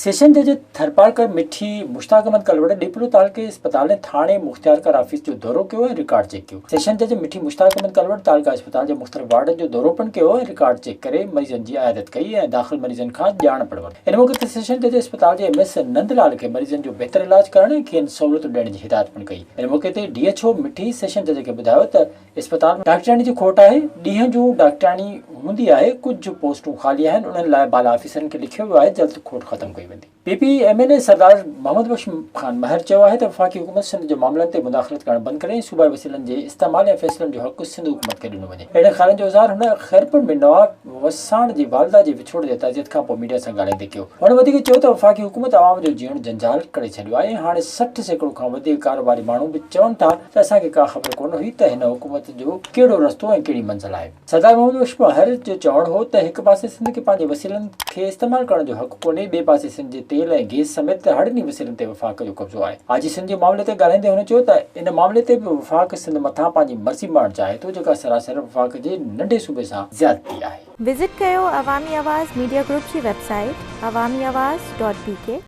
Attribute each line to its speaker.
Speaker 1: Session जज थरपारकर मिठी मुश्ताक अहमद कलवड़ ॾेपलो तालुके अस्पताल ने थाणे मुख्तियारकर ऑफिस जो दौरो कयो ऐं रिकॉर्ड चेक कयो। सेशन जज मिठी मुश्ताक अहमद कलवड़ तालुका अस्पताल जे मुख़्तलिफ़ वार्डन जो दौरो पिणु कयो ऐं रिकॉर्ड चेक करे मरीज़नि जी आयादत कई ऐं दाख़िल मरीज़नि खां ॼाण पिणु वरिती। इन मौक़े ते सेशन जज अस्पताल जे MS नंदलाल खे मरीज़नि जो बहितर इलाज करण ऐं खेनि सहूलियत ॾियण जी हिदायत पिणु कई। इन मौक़े ते DHO मिठी सेशन जज खे ॿुधायो त अस्पताल में डॉक्टराणी जी खोट आहे। ॾींहं जो डॉक्टराणी हूंदी आहे, कुझु पोस्टूं ख़ाली आहिनि, उन्हनि लाइ बाला ऑफिसरनि खे लिखियो वियो आहे, जल्द खोट ख़तमु कई वेंदी। PPMA सरदार मोहम्मद बख्श खान महर चयो आहे त वफ़ाक़ी हुकूमत सिंध जो मामलनि ते मुदाख़लत करणु बंदि करे सूबाई वसीलनि जे इस्तेमाल ऐं फ़ैसिलनि जो हक़ सिंध हुकूमत खे ॾिनो वञे। अहिड़े ख़्यालनि जो इज़हार हुन खैरपुर में नवाब वसाण जी वालदा जे विछोड़ जे तज़ियत खां पोइ मीडिया सां ॻाल्हाईंदे कयो। हुन वधीक चयो त वफ़ाक़ी हुकूमत आवाम जो जीअण जंजाल करे छॾियो आहे। हाणे 60% खां वधीक कारोबारी माण्हू बि चवनि था त असांखे का ख़बर कोन हुई त हिन हुकूमत जो कहिड़ो रस्तो ऐं कहिड़ी मंज़िल आहे। सरदार मोहम्मद बख्श महर जो चवणु हो त हिकु पासे सिंध खे पंहिंजे वसीलनि खे इस्तेमालु करण जो हक़ कोन्हे, ॿिए पासे सिंध जे तेल ऐं गैस समेत हड़नी वसीलनि ते वफ़ाक़ जो कब्ज़ो आहे। आजी सिंध जे मामले ते ॻाल्हाईंदे हुन चयो त इन मामले ते बि वफ़ाक़ सिंध मथां पंहिंजी मर्ज़ी मारणु चाहे थो, जेका सरासर वफ़ाक़ जे नंढे सूबे सां ज़्यादती आहे।
Speaker 2: विज़िट कयो अवामी आवाज़ मीडिया ग्रुप जी वेबसाइट awamiawaz.pk